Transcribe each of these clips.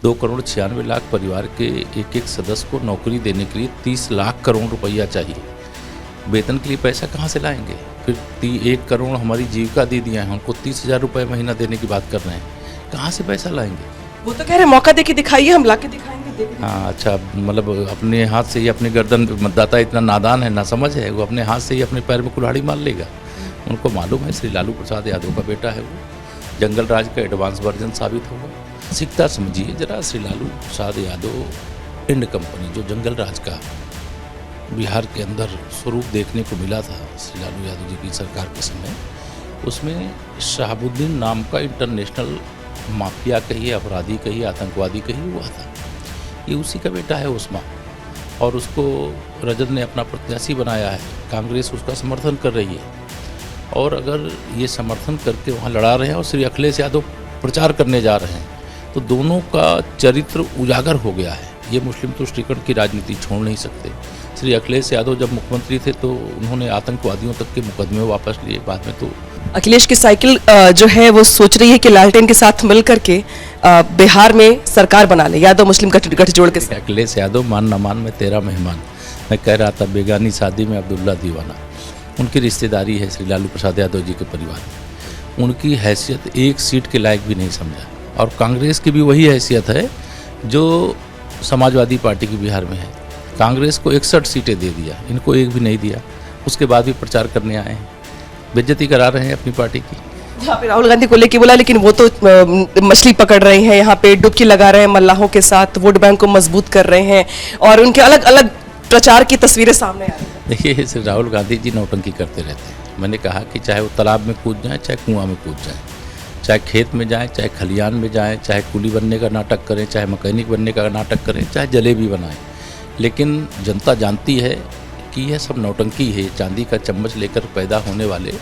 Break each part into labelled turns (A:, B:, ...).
A: 2,96,00,000 परिवार के एक एक सदस्य को नौकरी देने के लिए 30 लाख करोड़ रुपया चाहिए। वेतन के लिए पैसा कहाँ से लाएंगे? फिर 1 करोड़ हमारी जीविका दीदी हैं, हमको 30,000 रुपये महीना देने की बात कर रहे हैं, कहाँ से पैसा लाएंगे?
B: वो तो कह रहे मौका दे के दिखाइए, हम ला के दिखाएंगे।
A: हाँ अच्छा, मतलब अपने हाथ से ही अपने गर्दन, मतदाता इतना नादान है, ना समझ है, वो अपने हाथ से ही अपने पैर में कुल्हाड़ी मार लेगा। उनको मालूम है श्री लालू प्रसाद यादव का बेटा है, वो जंगल राज का एडवांस वर्जन साबित होगा। मानसिकता समझिए जरा, श्री लालू प्रसाद यादव इंड कंपनी जो जंगल राज का बिहार के अंदर स्वरूप देखने को मिला था श्री लालू यादव जी की सरकार के समय, उसमें शहाबुद्दीन नाम का इंटरनेशनल माफिया कहिए, अपराधी कहिए, आतंकवादी कहिए हुआ था। ये उसी का बेटा है उस्मा, और उसको रजत ने अपना प्रत्याशी बनाया है। कांग्रेस उसका समर्थन कर रही है, और अगर ये समर्थन करके वहाँ लड़ा रहे हैं और श्री अखिलेश यादव प्रचार करने जा रहे हैं, तो दोनों का चरित्र उजागर हो गया है। ये मुस्लिम तुष्टीकरण की राजनीति छोड़ नहीं सकते। श्री अखिलेश यादव जब मुख्यमंत्री थे तो उन्होंने आतंकवादियों तक के मुकदमे वापस लिए, बाद में तो
B: अखिलेश की साइकिल जो है वो सोच रही है कि लालटेन के साथ मिल करके बिहार में सरकार बना ले, यादव मुस्लिम गठजोड़ के साथ।
A: अखिलेश यादव मान न मान में तेरा मेहमान, मैं कह रहा था बेगानी शादी में अब्दुल्ला दीवाना। उनकी रिश्तेदारी है श्री लालू प्रसाद यादव जी के परिवार में। उनकी हैसियत एक सीट के लायक भी नहीं समझा, और कांग्रेस की भी वही हैसियत है जो समाजवादी पार्टी की बिहार में है। कांग्रेस को 61 सीटें दे दिया, इनको एक भी नहीं दिया। उसके बाद भी प्रचार करने आए हैं, बेइज्जती करा रहे हैं अपनी पार्टी की।
B: यहाँ पे राहुल गांधी को लेके बोला, लेकिन वो तो मछली पकड़ रहे हैं, यहाँ पे डुबकी लगा रहे हैं मल्लाहों के साथ, वोट बैंक को मजबूत कर रहे हैं, और उनके अलग अलग प्रचार की तस्वीरें सामने आ रही हैं।
A: देखिए राहुल गांधी जी नौटंकी करते रहते हैं। मैंने कहा कि चाहे वो तालाब में कूद जाएँ, चाहे कुआं में कूद जाएँ, चाहे खेत में जाएँ, चाहे खलियान में जाएँ, चाहे कुली बनने का नाटक करें, चाहे मैकेनिक बनने का नाटक करें, चाहे जलेबी बनाएं, लेकिन जनता जानती है कि यह सब नौटंकी है। चांदी का चम्मच लेकर पैदा होने वाले,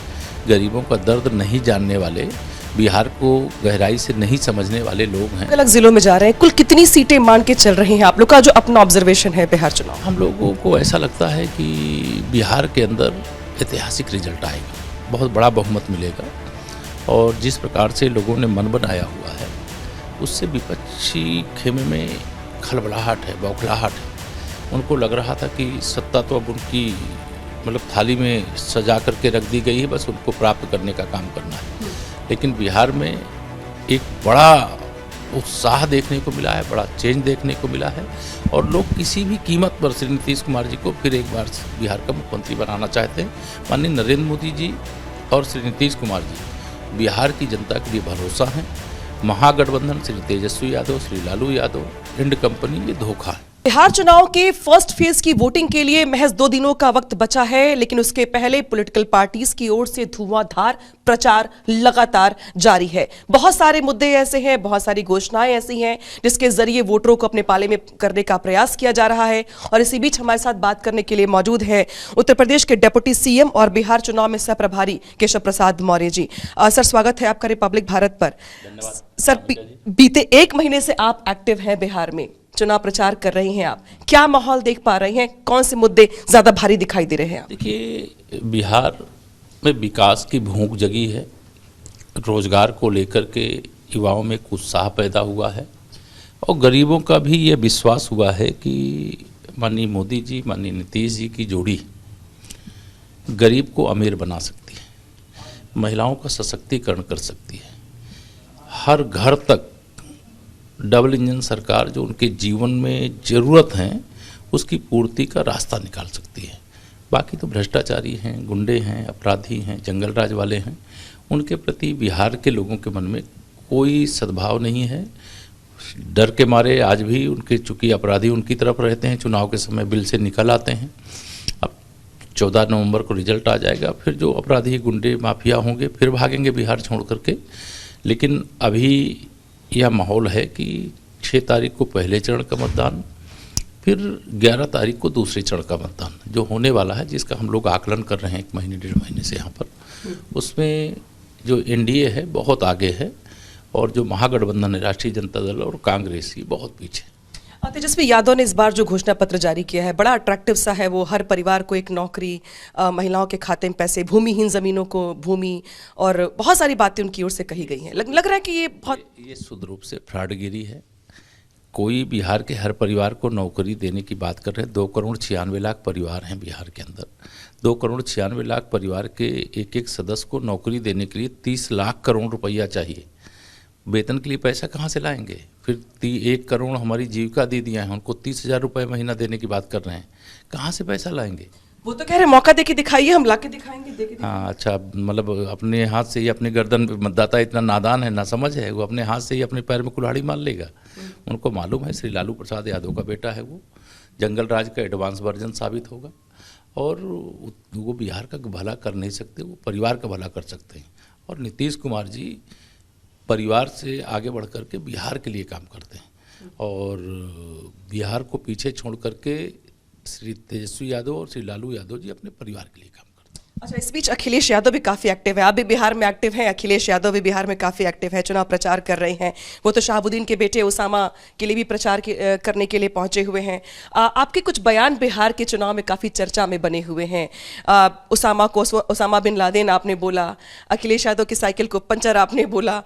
A: गरीबों का दर्द नहीं जानने वाले, बिहार को गहराई से नहीं समझने वाले लोग हैं।
B: अलग जिलों में जा रहे हैं, कुल कितनी सीटें मान के चल रही हैं आप लोग का जो अपना ऑब्जर्वेशन है बिहार चुनाव?
A: हम लोगों को ऐसा लगता है कि बिहार के अंदर ऐतिहासिक रिजल्ट आएगा, बहुत बड़ा बहुमत मिलेगा, और जिस प्रकार से लोगों ने मन बनाया हुआ है उससे विपक्षी खेमे में खलबलाहट है, बौखलाहट है। उनको लग रहा था कि सत्ता तो अब उनकी मतलब थाली में सजा करके रख दी गई है, बस उनको प्राप्त करने का काम करना है। लेकिन बिहार में एक बड़ा उत्साह देखने को मिला है, बड़ा चेंज देखने को मिला है, और लोग किसी भी कीमत पर श्री नीतीश कुमार जी को फिर एक बार बिहार का मुख्यमंत्री बनाना चाहते हैं। माननीय नरेंद्र मोदी जी और श्री नीतीश कुमार जी बिहार की जनता के लिए भरोसा है। महागठबंधन श्री तेजस्वी यादव, श्री लालू यादव, इंड कंपनी, ये धोखा है।
B: बिहार चुनाव के फर्स्ट फेज की वोटिंग के लिए महज 2 दिनों का वक्त बचा है, लेकिन उसके पहले पॉलिटिकल पार्टीज की ओर से धुआंधार प्रचार लगातार जारी है। बहुत सारे मुद्दे ऐसे हैं, बहुत सारी घोषणाएं ऐसी हैं जिसके जरिए वोटरों को अपने पाले में करने का प्रयास किया जा रहा है। और इसी बीच हमारे साथ बात करने के लिए मौजूद है उत्तर प्रदेश के डिप्टी सीएम और बिहार चुनाव में सह प्रभारी केशव प्रसाद मौर्य जी। सर, स्वागत है आपका रिपब्लिक भारत पर। सर, बीते 1 महीने से आप एक्टिव हैं बिहार में, चुनाव प्रचार कर रही हैं आप, क्या माहौल देख पा रहे हैं? कौन से मुद्दे ज्यादा भारी दिखाई दे रहे हैं?
A: देखिए, बिहार में विकास की भूख जगी है, रोजगार को लेकर के युवाओं में एक उत्साह पैदा हुआ है, और गरीबों का भी ये विश्वास हुआ है कि माननीय मोदी जी, माननीय नीतीश जी की जोड़ी गरीब को अमीर बना सकती है, महिलाओं का सशक्तिकरण कर सकती है, हर घर तक डबल इंजन सरकार जो उनके जीवन में ज़रूरत है उसकी पूर्ति का रास्ता निकाल सकती है। बाकी तो भ्रष्टाचारी हैं, गुंडे हैं, अपराधी हैं, जंगल राज वाले हैं, उनके प्रति बिहार के लोगों के मन में कोई सद्भाव नहीं है। डर के मारे आज भी उनके, चूँकि अपराधी उनकी तरफ रहते हैं, चुनाव के समय बिल से निकल आते हैं। अब 14 नवंबर को रिजल्ट आ जाएगा, फिर जो अपराधी, गुंडे, माफिया होंगे फिर भागेंगे बिहार छोड़ करके। लेकिन अभी यह माहौल है कि 6 तारीख को पहले चरण का मतदान, फिर 11 तारीख को दूसरे चरण का मतदान जो होने वाला है, जिसका हम लोग आकलन कर रहे हैं 1 महीने 1.5 महीने से यहाँ पर। उसमें जो एनडीए है बहुत आगे है, और जो महागठबंधन है राष्ट्रीय जनता दल और कांग्रेस की बहुत पीछे।
B: तेजस्वी यादव ने इस बार जो घोषणा पत्र जारी किया है बड़ा अट्रैक्टिव सा है। वो हर परिवार को एक नौकरी, महिलाओं के खाते में पैसे, भूमिहीन जमीनों को भूमि, और बहुत सारी बातें उनकी ओर से कही गई हैं। लग रहा है कि ये बहुत
A: ये शुद्ध रूप से फ्रॉडगिरी है। कोई बिहार के हर परिवार को नौकरी देने की बात कर रहे हैं। 2,96,00,000 परिवार हैं बिहार के अंदर। 2,96,00,000 परिवार के एक एक सदस्य को नौकरी देने के लिए 30 लाख करोड़ रुपया चाहिए। वेतन के लिए पैसा कहाँ से लाएंगे? फिर 1 करोड़ हमारी जीविका दीदियाँ हैं, उनको 30,000 रुपये महीना देने की बात कर रहे हैं। कहाँ से पैसा लाएंगे?
B: वो तो कह रहे हैं मौका देके दिखाइए, हम लाके दिखाएंगे, देके दिखाएंगे।
A: हाँ, अच्छा, मतलब अपने हाथ से ही अपने गर्दन पे, मतदाता इतना नादान है, ना समझ है, वो अपने हाथ से ही अपने पैर में कुल्हाड़ी मार लेगा। उनको मालूम है श्री लालू प्रसाद यादव का बेटा है, वो जंगल राज का एडवांस वर्जन साबित होगा और वो बिहार का भला कर नहीं सकते, वो परिवार का भला कर सकते हैं। और नीतीश कुमार जी परिवार से आगे बढ़ करके बिहार के लिए काम करते हैं और बिहार को पीछे छोड़ करके श्री तेजस्वी यादव और श्री लालू यादव जी अपने परिवार के लिए काम करते हैं।
B: अच्छा, इस बीच अखिलेश यादव भी काफी एक्टिव है, आप भी बिहार में एक्टिव हैं, अखिलेश यादव भी बिहार में काफी एक्टिव है, चुनाव प्रचार कर रहे हैं। वो तो शहाबुद्दीन के बेटे उसामा के लिए भी प्रचार करने के लिए पहुंचे हुए हैं। आपके कुछ बयान बिहार के चुनाव में काफी चर्चा में बने हुए हैं। उसामा बिन लादेन आपने बोला, अखिलेश यादव की साइकिल को पंचर आपने बोला।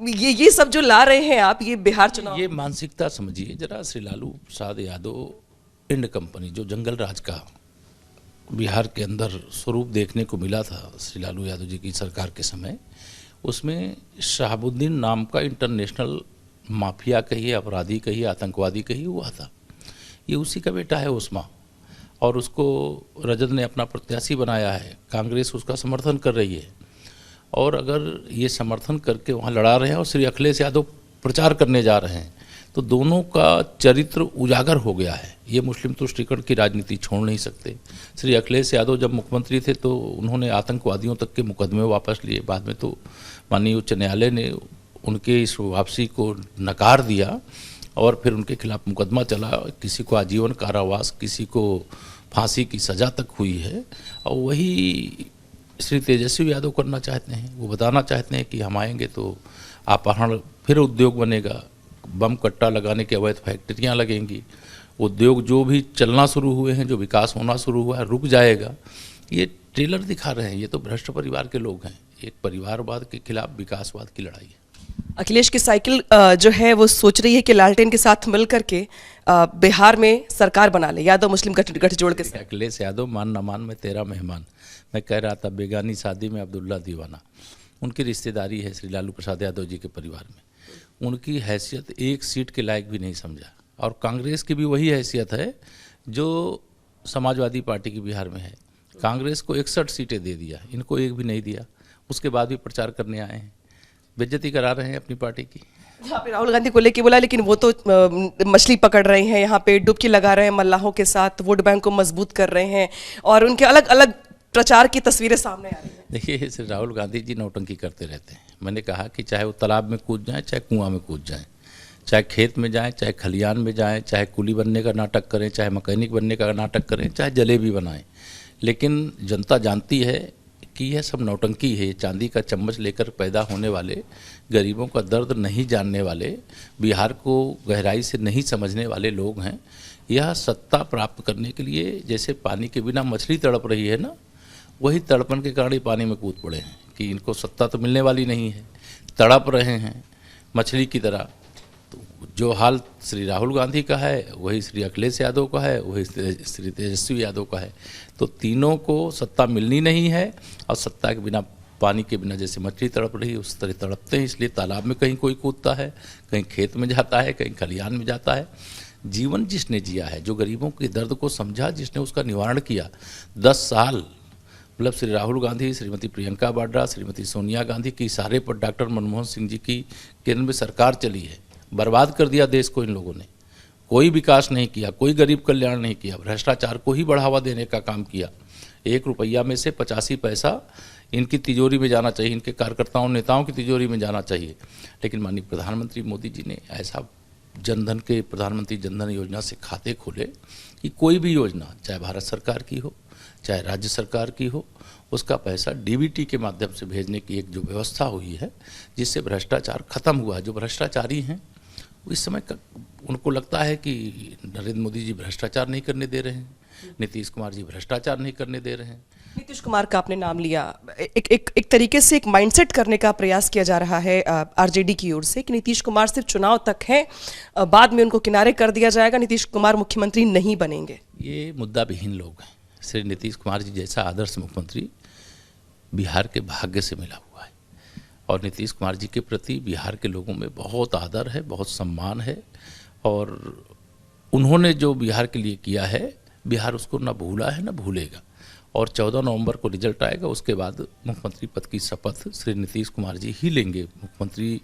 B: ये सब जो ला रहे हैं आप, ये बिहार चुनाव,
A: ये मानसिकता समझिए जरा। श्री लालू प्रसाद यादव इंड कंपनी, जो जंगल राज का बिहार के अंदर स्वरूप देखने को मिला था श्री लालू यादव जी की सरकार के समय, उसमें शहाबुद्दीन नाम का इंटरनेशनल माफिया कहिए, अपराधी कहिए, आतंकवादी कहिए, हुआ था। ये उसी का बेटा है उस्मा, और उसको रजत ने अपना प्रत्याशी बनाया है। कांग्रेस उसका समर्थन कर रही है और अगर ये समर्थन करके वहाँ लड़ा रहे हैं और श्री अखिलेश यादव प्रचार करने जा रहे हैं तो दोनों का चरित्र उजागर हो गया है। ये मुस्लिम तुष्टीकरण की राजनीति छोड़ नहीं सकते। श्री अखिलेश यादव जब मुख्यमंत्री थे तो उन्होंने आतंकवादियों तक के मुकदमे वापस लिए, बाद में तो माननीय उच्च न्यायालय ने उनके इस वापसी को नकार दिया और फिर उनके खिलाफ मुकदमा चला। किसी को आजीवन कारावास, किसी को फांसी की सज़ा तक हुई है। और वही श्री तेजस्वी यादव करना चाहते हैं। वो बताना चाहते हैं कि हम आएंगे तो अपहरण, फिर उद्योग बनेगा, बम कट्टा लगाने की अवैध फैक्ट्रियाँ लगेंगी, उद्योग जो भी चलना शुरू हुए हैं, जो विकास होना शुरू हुआ है, रुक जाएगा। ये ट्रेलर दिखा रहे हैं। ये तो भ्रष्ट परिवार के लोग हैं। एक परिवारवाद के खिलाफ विकासवाद की लड़ाई है।
B: अखिलेश की साइकिल जो है वो सोच रही है कि लालटेन के साथ मिल करके बिहार में सरकार बना ले, यादव मुस्लिम गठजोड़ के साथ।
A: अखिलेश यादव, मान न मान मैं तेरा मेहमान। मैं कह रहा था बेगानी शादी में अब्दुल्ला दीवाना। उनकी रिश्तेदारी है श्री लालू प्रसाद यादव जी के परिवार में। उनकी हैसियत एक सीट के लायक भी नहीं समझा। और कांग्रेस की भी वही हैसियत है जो समाजवादी पार्टी की बिहार में है। कांग्रेस को 61 सीटें दे दिया, इनको एक भी नहीं दिया। उसके बाद भी प्रचार करने आए हैं, बेइज्जती करा रहे हैं अपनी पार्टी की।
B: यहाँ पे राहुल गांधी को लेके बोला, लेकिन वो तो मछली पकड़ रहे हैं, यहाँ पे डुबकी लगा रहे हैं मल्लाहों के साथ, वोट बैंक को मजबूत कर रहे हैं और उनके अलग अलग प्रचार की तस्वीरें सामने आ रही हैं।
A: देखिए, श्री राहुल गांधी जी नौटंकी करते रहते हैं। मैंने कहा कि चाहे वो तालाब में कूद जाएं, चाहे कुआं में कूद जाएं, चाहे खेत में जाएं, चाहे खलियान में जाएं, चाहे कुली बनने का नाटक करें, चाहे मैकेनिक बनने का नाटक करें, चाहे जलेबी बनाएं, लेकिन जनता जानती है कि यह सब नौटंकी है। चांदी का चम्मच लेकर पैदा होने वाले, गरीबों का दर्द नहीं जानने वाले, बिहार को गहराई से नहीं समझने वाले लोग हैं। यह सत्ता प्राप्त करने के लिए जैसे पानी के बिना मछली तड़प रही है ना, वही तड़पन के कारण पानी में कूद पड़े हैं कि इनको सत्ता तो मिलने वाली नहीं है, तड़प रहे हैं मछली की तरह। तो जो हाल श्री राहुल गांधी का है वही श्री अखिलेश यादव का है, वही श्री तेजस्वी यादव का है। तो तीनों को सत्ता मिलनी नहीं है और सत्ता के बिना, पानी के बिना जैसे मछली तड़प रही है उस तरह तड़पते हैं। इसलिए तालाब में कहीं कोई कूदता है, कहीं खेत में जाता है, कहीं खलियान में जाता है। जीवन जिसने जिया है, जो गरीबों के दर्द को समझा, जिसने उसका निवारण किया, 10 साल, मतलब श्री राहुल गांधी, श्रीमती प्रियंका वाड्रा, श्रीमती सोनिया गांधी के इशारे पर डॉक्टर मनमोहन सिंह जी की केंद्र में सरकार चली है। बर्बाद कर दिया देश को इन लोगों ने। कोई विकास नहीं किया, कोई गरीब कल्याण नहीं किया, भ्रष्टाचार को ही बढ़ावा देने का काम किया। 1 रुपया में से 85 पैसा इनकी तिजोरी में जाना चाहिए, इनके कार्यकर्ताओं नेताओं की तिजोरी में जाना चाहिए। लेकिन माननीय प्रधानमंत्री मोदी जी ने ऐसा जनधन के, प्रधानमंत्री जनधन योजना से खाते खोले कि कोई भी योजना, चाहे भारत सरकार की हो, चाहे राज्य सरकार की हो, उसका पैसा डीबीटी के माध्यम से भेजने की एक जो व्यवस्था हुई है, जिससे भ्रष्टाचार खत्म हुआ है। जो भ्रष्टाचारी हैं इस समय उनको लगता है कि नरेंद्र मोदी जी भ्रष्टाचार नहीं करने दे रहे हैं, नीतीश कुमार जी भ्रष्टाचार नहीं करने दे रहे हैं।
B: नीतीश कुमार का आपने नाम लिया, एक तरीके से एक माइंडसेट करने का प्रयास किया जा रहा है आरजेडी की ओर से कि नीतीश कुमार सिर्फ चुनाव तक हैं, बाद में उनको किनारे कर दिया जाएगा, नीतीश कुमार मुख्यमंत्री नहीं बनेंगे।
A: ये मुद्दा विहीन लोग हैं। श्री नीतीश कुमार जी जैसा आदर्श मुख्यमंत्री बिहार के भाग्य से मिला हुआ है और नीतीश कुमार जी के प्रति बिहार के लोगों में बहुत आदर है, बहुत सम्मान है और उन्होंने जो बिहार के लिए किया है बिहार उसको ना भूला है ना भूलेगा। और 14 नवंबर को रिजल्ट आएगा, उसके बाद मुख्यमंत्री पद की शपथ श्री नीतीश कुमार जी ही लेंगे। मुख्यमंत्री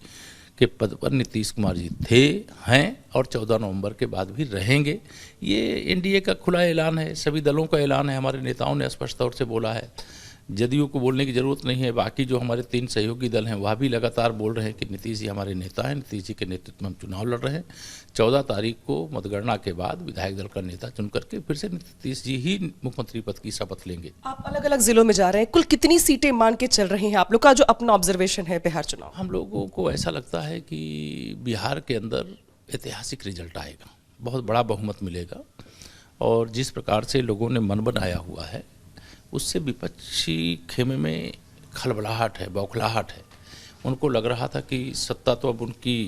A: के पद पर नीतीश कुमार जी थे, हैं और 14 नवंबर के बाद भी रहेंगे। ये एनडीए का खुला ऐलान है, सभी दलों का ऐलान है, हमारे नेताओं ने स्पष्ट तौर से बोला है। जदयू को बोलने की ज़रूरत नहीं है, बाकी जो हमारे 3 सहयोगी दल हैं वह भी लगातार बोल रहे हैं कि नीतीश जी हमारे नेता हैं, नीतीश जी के नेतृत्व में हम चुनाव लड़ रहे हैं। 14 तारीख को मतगणना के बाद विधायक दल का नेता चुन करके फिर से नीतीश जी ही मुख्यमंत्री पद की शपथ लेंगे।
B: आप अलग अलग जिलों में जा रहे हैं, कुल कितनी सीटें मान के चल रहे हैं आप लोग का जो अपना ऑब्जर्वेशन है बिहार चुनाव?
A: हम लोगों को ऐसा लगता है कि बिहार के अंदर ऐतिहासिक रिजल्ट आएगा, बहुत बड़ा बहुमत मिलेगा और जिस प्रकार से लोगों ने मन बनाया हुआ है उससे विपक्षी खेमे में खलबलाहट है, बौखलाहट है। उनको लग रहा था कि सत्ता तो अब उनकी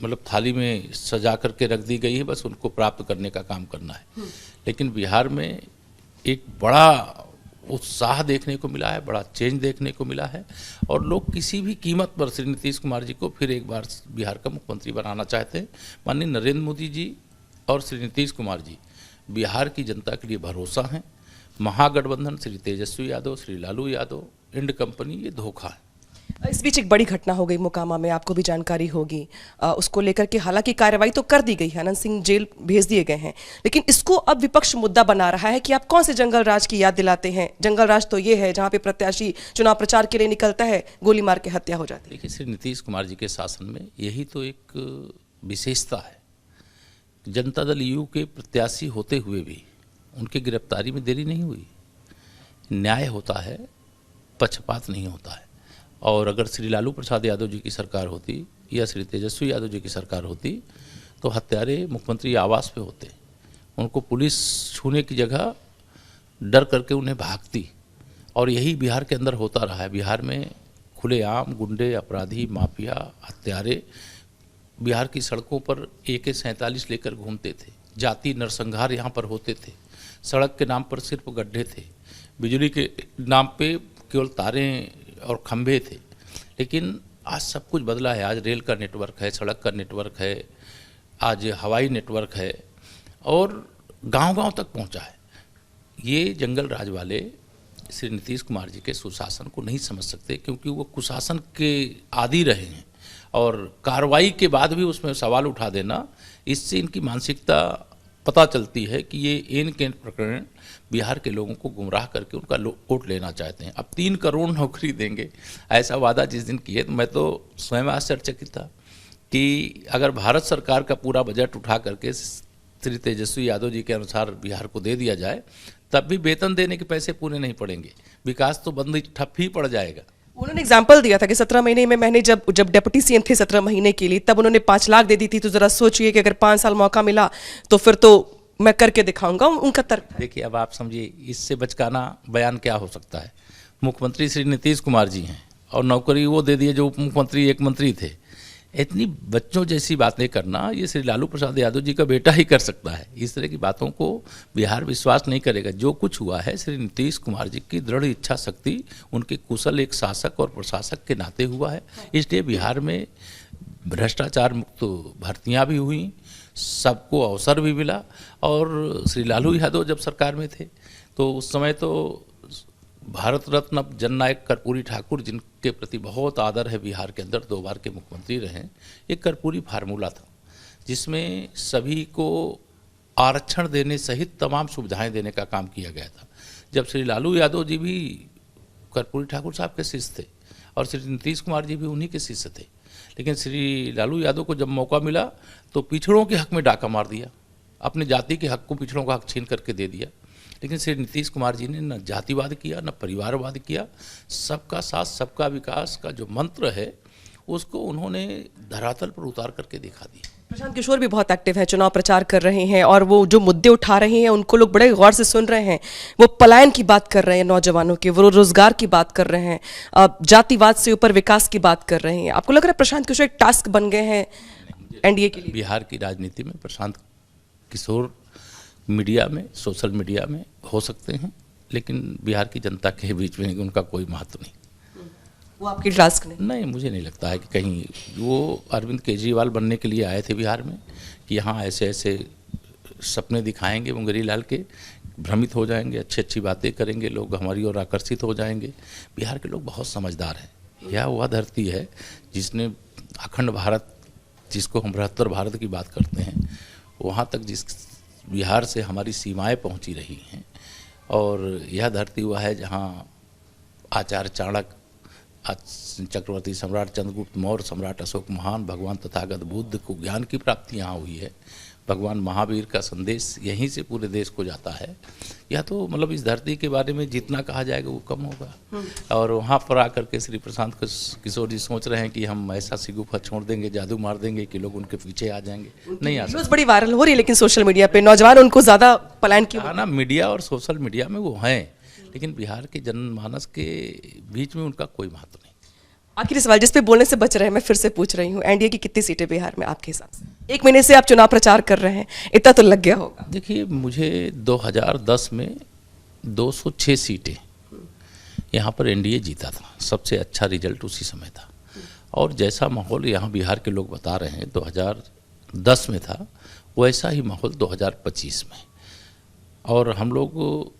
A: मतलब थाली में सजा करके रख दी गई है, बस उनको प्राप्त करने का काम करना है। लेकिन बिहार में एक बड़ा उत्साह देखने को मिला है, बड़ा चेंज देखने को मिला है और लोग किसी भी कीमत पर श्री नीतीश कुमार जी को फिर एक बार बिहार का मुख्यमंत्री बनाना चाहते हैं। माननीय नरेंद्र मोदी जी और श्री नीतीश कुमार जी बिहार की जनता के लिए भरोसा हैं। महागठबंधन श्री तेजस्वी यादव, श्री लालू यादव, इंड कंपनी ये धोखा है।
B: इस बीच एक बड़ी घटना हो गई मोकामा में, आपको भी जानकारी होगी उसको लेकर के। हालांकि कार्रवाई तो कर दी गई है, अनंत सिंह जेल भेज दिए गए हैं, लेकिन इसको अब विपक्ष मुद्दा बना रहा है कि आप कौन से जंगल राज की याद दिलाते हैं। जंगल राज तो ये है जहां पे प्रत्याशी चुनाव प्रचार के लिए निकलता है, गोली मार के हत्या हो जाती है।
A: देखिए, श्री नीतीश कुमार जी के शासन में यही तो एक विशेषता है। जनता दल यू के प्रत्याशी होते हुए भी उनकी गिरफ्तारी में देरी नहीं हुई। न्याय होता है, पक्षपात नहीं होता है। और अगर श्री लालू प्रसाद यादव जी की सरकार होती या श्री तेजस्वी यादव जी की सरकार होती तो हत्यारे मुख्यमंत्री आवास पे होते, उनको पुलिस छूने की जगह डर करके उन्हें भागती। और यही बिहार के अंदर होता रहा है। बिहार में खुलेआम गुंडे, अपराधी, माफिया, हत्यारे बिहार की सड़कों पर AK-47 लेकर घूमते थे। जाति नरसंहार यहाँ पर होते थे। सड़क के नाम पर सिर्फ गड्ढे थे, बिजली के नाम पे केवल तारें और खंभे थे। लेकिन आज सब कुछ बदला है। आज रेल का नेटवर्क है, सड़क का नेटवर्क है, आज हवाई नेटवर्क है और गांव-गांव तक पहुंचा है। ये जंगल राज वाले श्री नीतीश कुमार जी के सुशासन को नहीं समझ सकते, क्योंकि वो कुशासन के आदी रहे हैं और कार्रवाई के बाद भी उसमें सवाल उठा देना, इससे इनकी मानसिकता पता चलती है कि ये एन के प्रकरण बिहार के लोगों को गुमराह करके उनका वोट लेना चाहते हैं। अब 3 करोड़ नौकरी देंगे ऐसा वादा जिस दिन किए तो मैं तो स्वयं आश्चर्यचकित था कि अगर भारत सरकार का पूरा बजट उठा करके श्री तेजस्वी यादव जी के अनुसार बिहार को दे दिया जाए तब भी वेतन देने के पैसे पूरे नहीं पड़ेंगे, विकास तो बंद ठप ही पड़ जाएगा।
B: उन्होंने एग्जाम्पल दिया था कि 17 महीने में मैंने जब डेप्यूटी सीएम थे 17 महीने के लिए, तब उन्होंने 5 लाख दे दी थी। तो जरा सोचिए कि अगर 5 साल मौका मिला तो फिर तो मैं करके दिखाऊंगा, उनका तर्क।
A: देखिए, अब आप समझिए इससे बचकाना बयान क्या हो सकता है। मुख्यमंत्री श्री नीतीश कुमार जी हैं और नौकरी वो दे दिए जो उप मुख्यमंत्री एक मंत्री थे। इतनी बच्चों जैसी बातें करना ये श्री लालू प्रसाद यादव जी का बेटा ही कर सकता है। इस तरह की बातों को बिहार विश्वास नहीं करेगा। जो कुछ हुआ है श्री नीतीश कुमार जी की दृढ़ इच्छा शक्ति, उनके कुशल एक शासक और प्रशासक के नाते हुआ है। इसलिए बिहार में भ्रष्टाचार मुक्त भर्तियां भी हुई, सबको अवसर भी मिला। और श्री लालू यादव जब सरकार में थे तो उस समय तो भारत रत्न जननायक कर्पूरी ठाकुर, जिनके प्रति बहुत आदर है बिहार के अंदर, 2 बार के मुख्यमंत्री रहे, एक कर्पूरी फार्मूला था जिसमें सभी को आरक्षण देने सहित तमाम सुविधाएं देने का काम किया गया था। जब श्री लालू यादव जी भी कर्पूरी ठाकुर साहब के शिष्य थे और श्री नीतीश कुमार जी भी उन्हीं के शिष्य थे। लेकिन श्री लालू यादव को जब मौका मिला तो पिछड़ों के हक में डाका मार दिया, अपनी जाति के हक को पिछड़ों का हक छीन करके दे दिया। लेकिन श्री नीतीश कुमार जी ने न जातिवाद किया न परिवारवाद किया, सबका साथ सबका विकास का जो मंत्र है उसको उन्होंने धरातल पर उतार करके दिखा दिया।
B: प्रशांत किशोर भी बहुत एक्टिव है, चुनाव प्रचार कर रहे हैं और वो जो मुद्दे उठा रहे हैं उनको लोग बड़े गौर से सुन रहे हैं। वो पलायन की बात कर रहे हैं नौजवानों के, वो रोजगार की बात कर रहे हैं, जातिवाद से ऊपर विकास की बात कर रहे हैं। आपको लग रहा है प्रशांत किशोर एक टास्क बन गए हैं एनडीए के लिए?
A: बिहार की राजनीति में प्रशांत किशोर मीडिया में, सोशल मीडिया में हो सकते हैं, लेकिन बिहार की जनता के बीच में उनका कोई महत्व नहीं।
B: वो आपकी टास्क
A: नहीं, मुझे नहीं लगता है कि कहीं वो अरविंद केजरीवाल बनने के लिए आए थे बिहार में कि यहाँ ऐसे ऐसे सपने दिखाएंगे मुंगेरी लाल के, भ्रमित हो जाएंगे, अच्छी अच्छी बातें करेंगे, लोग हमारी ओर आकर्षित हो जाएंगे। बिहार के लोग बहुत समझदार हैं। यह वह धरती है जिसने अखंड भारत, जिसको हम बृहत्तर भारत की बात करते हैं, वहाँ तक जिस बिहार से हमारी सीमाएं पहुँची रही हैं। और यह धरती हुआ है जहाँ आचार्य चाणक्य, चक्रवर्ती सम्राट चंद्रगुप्त मौर्य, सम्राट अशोक महान, भगवान तथागत बुद्ध को ज्ञान की प्राप्ति यहाँ हुई है। भगवान महावीर का संदेश यहीं से पूरे देश को जाता है। यह तो मतलब इस धरती के बारे में जितना कहा जाएगा वो कम होगा। और वहाँ पर आकर के श्री प्रशांत किशोर जी सोच रहे हैं कि हम ऐसा सिगुफा छोड़ देंगे, जादू मार देंगे कि लोग उनके पीछे आ जाएंगे। नहीं आ सकते।
B: बड़ी वायरल हो रही है लेकिन सोशल मीडिया पे नौजवान उनको ज्यादा पलायन की
A: ना, मीडिया और सोशल मीडिया में वो हैं, लेकिन बिहार के जनमानस के बीच में उनका कोई महत्व नहीं।
B: आखिरी सवाल जिस पे बोलने से बच रहे हैं, मैं फिर से पूछ रही हूँ, एनडीए की कितनी सीटें बिहार में आपके हिसाब से? 1 महीने से आप चुनाव प्रचार कर रहे हैं, इतना तो लग गया होगा।
A: देखिए, मुझे 2010 में 206 सीटें यहाँ पर एनडीए जीता था। सबसे अच्छा रिजल्ट उसी समय था। और जैसा माहौल यहाँ बिहार के लोग बता रहे हैं 2010 में था, वैसा ही माहौल 2025 में। और हम लोग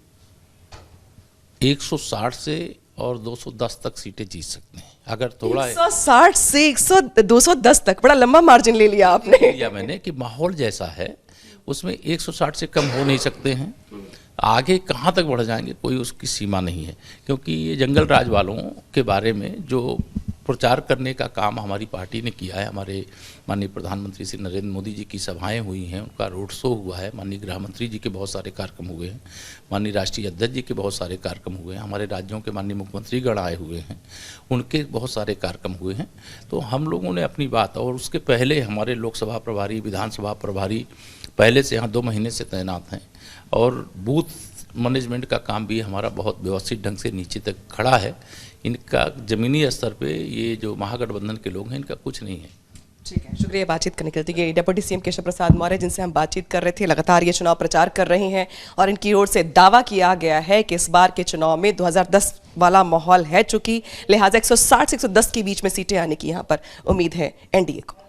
A: 160 से और 210 तक सीटें जीत सकते हैं अगर थोड़ा।
B: 160 से 210 तक, बड़ा लंबा मार्जिन ले लिया आपने।
A: लिया मैंने कि माहौल जैसा है उसमें 160 से कम हो नहीं सकते हैं। आगे कहाँ तक बढ़ जाएंगे कोई उसकी सीमा नहीं है, क्योंकि ये जंगल राज वालों के बारे में जो प्रचार करने का काम हमारी पार्टी ने किया है, हमारे माननीय प्रधानमंत्री श्री नरेंद्र मोदी जी की सभाएं हुई हैं, उनका रोड शो हुआ है, माननीय गृह मंत्री जी के बहुत सारे कार्यक्रम हुए हैं, माननीय राष्ट्रीय अध्यक्ष जी के बहुत सारे कार्यक्रम हुए हैं, हमारे राज्यों के माननीय मुख्यमंत्रीगण आए हुए हैं, उनके बहुत सारे कार्यक्रम हुए हैं। तो हम लोगों ने अपनी बात, और उसके पहले हमारे लोकसभा प्रभारी, विधानसभा प्रभारी पहले से यहाँ 2 महीने से तैनात हैं, और बूथ मैनेजमेंट का काम भी हमारा बहुत व्यवस्थित ढंग से नीचे तक खड़ा है। इनका ज़मीनी स्तर पे ये जो महागठबंधन के लोग हैं, इनका कुछ नहीं है।
B: ठीक है, शुक्रिया बातचीत करने के लिए। डिप्टी सीएम केशव प्रसाद मौर्य जिनसे हम बातचीत कर रहे थे, लगातार ये चुनाव प्रचार कर रहे हैं और इनकी ओर से दावा किया गया है कि इस बार के चुनाव में 2010 वाला माहौल है, चूंकि लिहाजा 160 से 110 के बीच में सीटें आने की यहाँ पर उम्मीद है एनडीए को।